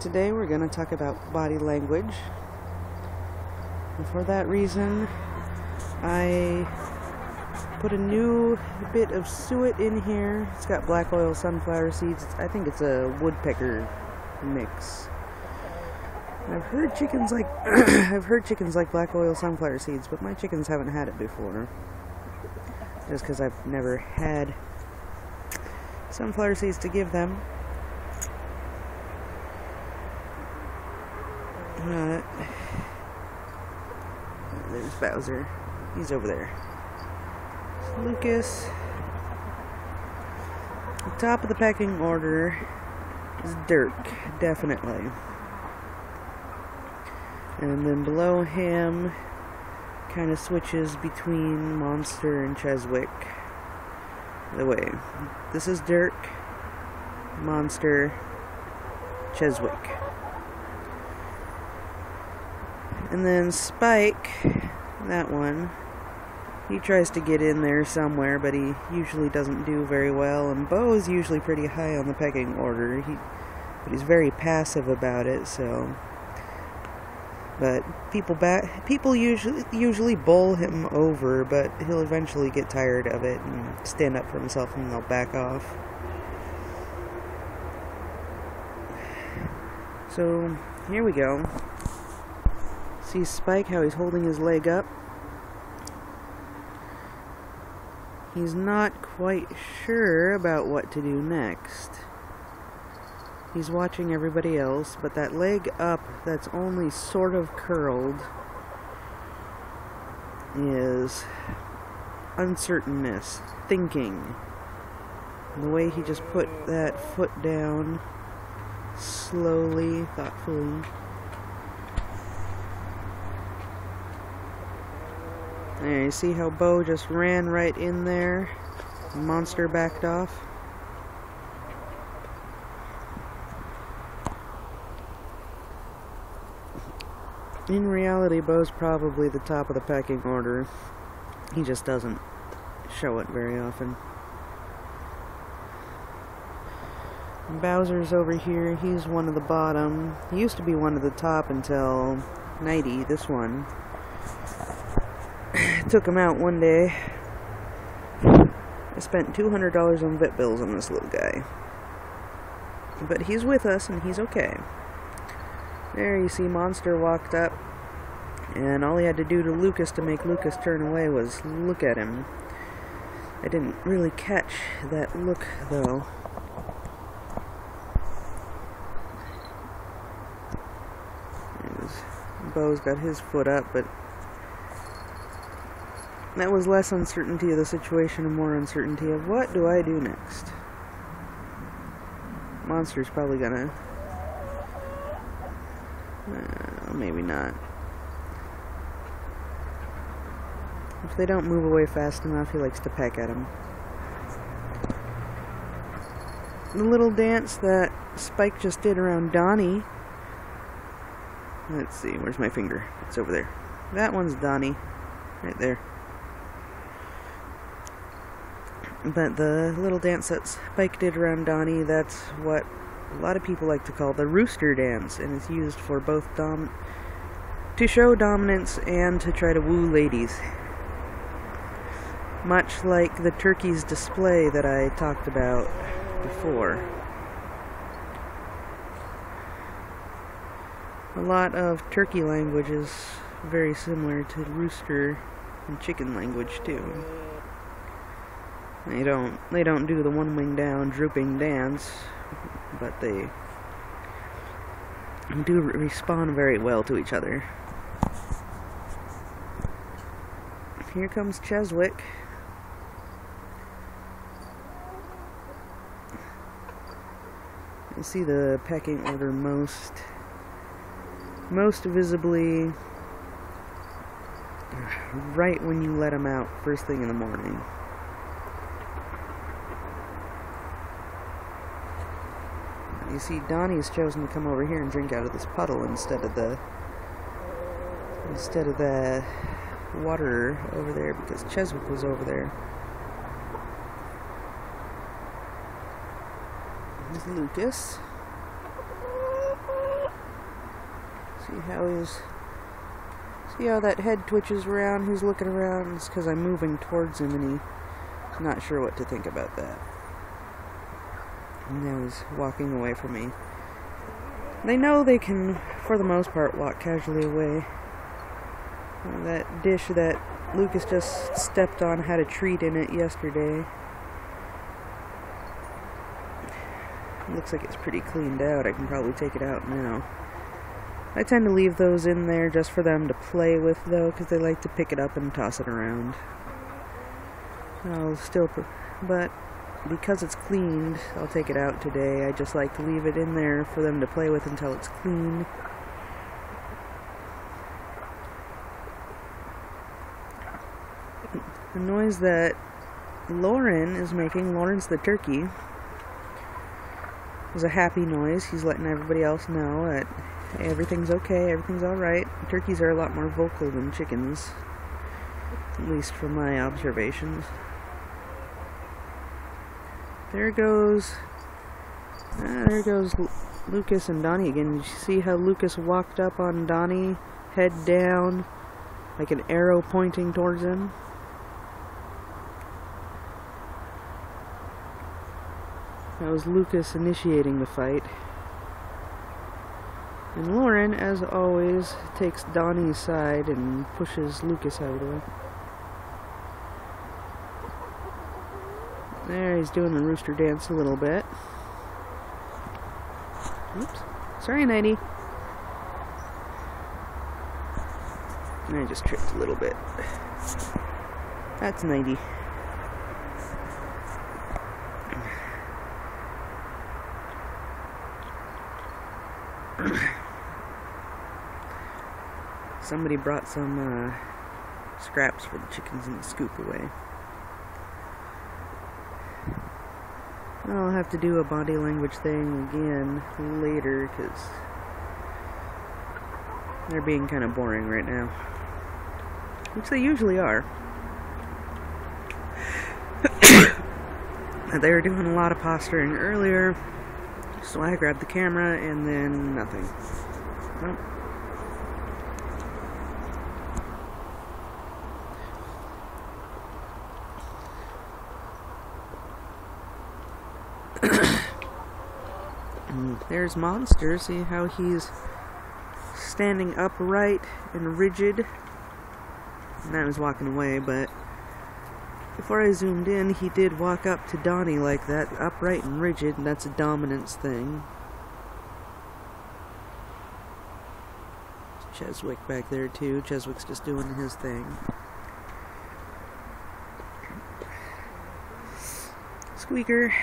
Today we're going to talk about body language, and for that reason I put a new bit of suet in here. It's got black oil sunflower seeds. I think it's a woodpecker mix. I've heard chickens like black oil sunflower seeds, but my chickens haven't had it before, just because I've never had sunflower seeds to give them. There's Bowser. He's over there. Lucas. The top of the pecking order is Dirk, definitely. And then below him kind of switches between Monster and Cheswick. By the way, this is Dirk, Monster, Cheswick. And then Spike, that one, he tries to get in there somewhere, but he usually doesn't do very well. And Bo is usually pretty high on the pecking order, but he's very passive about it. So, but people usually bowl him over, but he'll eventually get tired of it and stand up for himself, and they'll back off. So here we go. See Spike, how he's holding his leg up. He's not quite sure about what to do next. He's watching everybody else, but that leg up that's only sort of curled is uncertainness, thinking. And the way he just put that foot down slowly, thoughtfully. There, you see how Bo just ran right in there? Monster backed off. In reality, Bo's probably the top of the pecking order. He just doesn't show it very often. Bowser's over here. He's one of the bottom. He used to be one of the top until Nighty, this one. Took him out one day. I spent $200 on vet bills on this little guy. But he's with us and he's okay. There you see Monster walked up, and all he had to do to Lucas to make Lucas turn away was look at him. I didn't really catch that look though. Bo's got his foot up, but that was less uncertainty of the situation and more uncertainty of what do I do next. Monster's probably gonna... maybe not. If they don't move away fast enough, he likes to peck at them. The little dance that Spike just did around Donnie. Let's see, where's my finger? It's over there. That one's Donnie. Right there. But the little dance that Spike did around Donnie, that's what a lot of people like to call the rooster dance, and it's used for both to show dominance and to try to woo ladies. Much like the turkey's display that I talked about before. A lot of turkey language is very similar to rooster and chicken language too. They don't do the one wing down drooping dance, but they do respond very well to each other. Here comes Cheswick. You see the pecking order most visibly right when you let him out first thing in the morning. You see, Donnie's chosen to come over here and drink out of this puddle instead of the water over there, because Cheswick was over there. There's Lucas. See how that head twitches around? He's looking around. It's because I'm moving towards him and he's not sure what to think about that. And now he's walking away from me. They know they can, for the most part, walk casually away. That dish that Lucas just stepped on had a treat in it yesterday. Looks like it's pretty cleaned out. I can probably take it out now. I tend to leave those in there just for them to play with, though, because they like to pick it up and toss it around. But because it's cleaned, I'll take it out today. I just like to leave it in there for them to play with until it's clean. The noise that Lauren is making, Lawrence the turkey, is a happy noise. He's letting everybody else know that everything's okay, everything's alright. Turkeys are a lot more vocal than chickens, at least from my observations. There goes Lucas and Donnie again. Did you see how Lucas walked up on Donnie, head down, like an arrow pointing towards him? That was Lucas initiating the fight. And Lauren, as always, takes Donnie's side and pushes Lucas out of the way. There, he's doing the rooster dance a little bit. Oops. Sorry, Nighty. I just tripped a little bit. That's Nighty. Somebody brought some scraps for the chickens in the scoop away. I'll have to do a body language thing again later because they're being kind of boring right now, which they usually are. They were doing a lot of posturing earlier, so I grabbed the camera and then nothing. Nope. There's Monster. See how he's standing upright and rigid? And I was walking away, but before I zoomed in, he did walk up to Donnie like that, upright and rigid, and that's a dominance thing. Cheswick back there too. Cheswick's just doing his thing. Squeaker.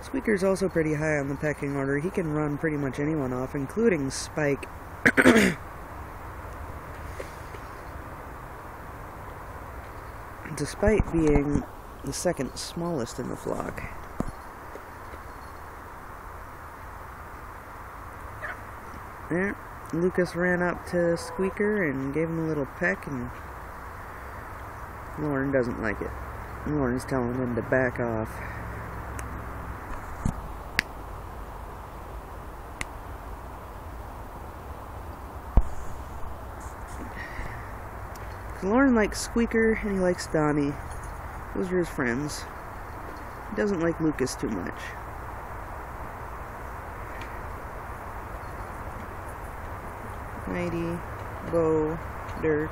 Squeaker's also pretty high on the pecking order. He can run pretty much anyone off, including Spike. Despite being the second smallest in the flock. There, Lucas ran up to Squeaker and gave him a little peck, and Lauren doesn't like it. Lauren's telling him to back off. Lauren likes Squeaker and he likes Donnie. Those are his friends. He doesn't like Lucas too much. Nighty, Bo, Dirk.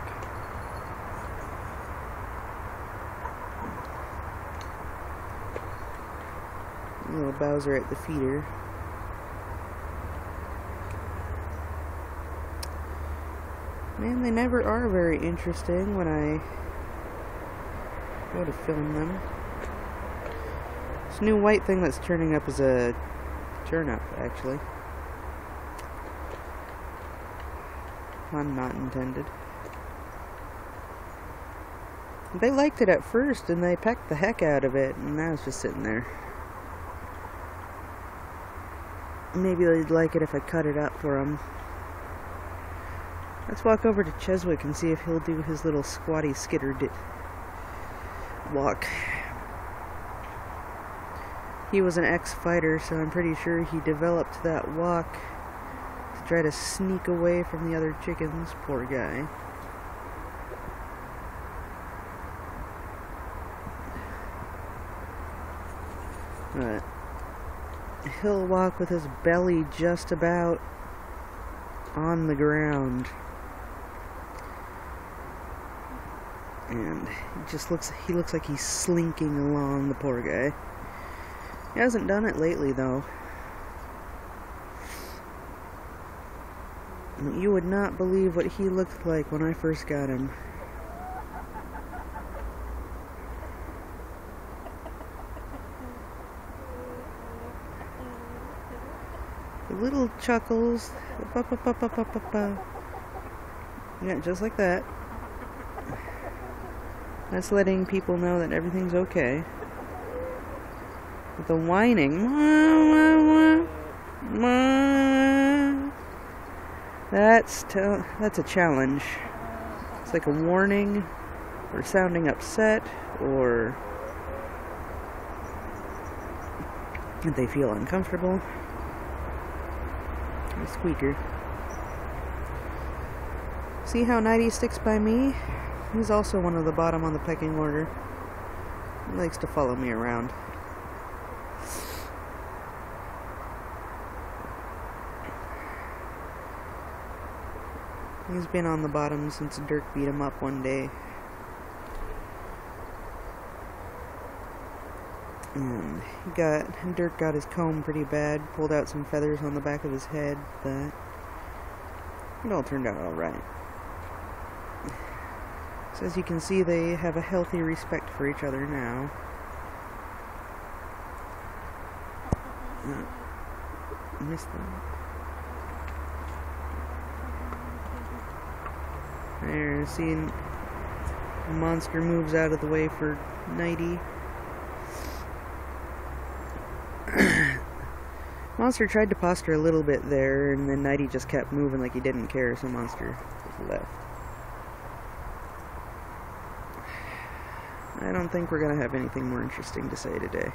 Little Bowser at the feeder. Man, they never are very interesting when I go to film them. This new white thing that's turning up is a turnip, actually. Pun not intended. They liked it at first, and they pecked the heck out of it, and now it's just sitting there. Maybe they'd like it if I cut it up for them. Let's walk over to Cheswick and see if he'll do his little squatty skitter walk. He was an ex-fighter, so I'm pretty sure he developed that walk to try to sneak away from the other chickens. Poor guy. But he'll walk with his belly just about on the ground. And he looks like he's slinking along, the poor guy. He hasn't done it lately, though. You would not believe what he looked like when I first got him. The little chuckles. Yeah, just like that. That's letting people know that everything's okay. But the whining, that's a challenge. It's like a warning, or sounding upset, or that they feel uncomfortable. A squeaker. See how Nighty sticks by me? He's also one of the bottom on the pecking order. He likes to follow me around. He's been on the bottom since Dirk beat him up one day. And Dirk got his comb pretty bad, pulled out some feathers on the back of his head, but it all turned out alright. So as you can see, they have a healthy respect for each other now. I missed them. There, seeing the monster moves out of the way for Nighty. Monster tried to posture a little bit there, and then Nighty just kept moving like he didn't care, so Monster just left. I don't think we're gonna have anything more interesting to say today.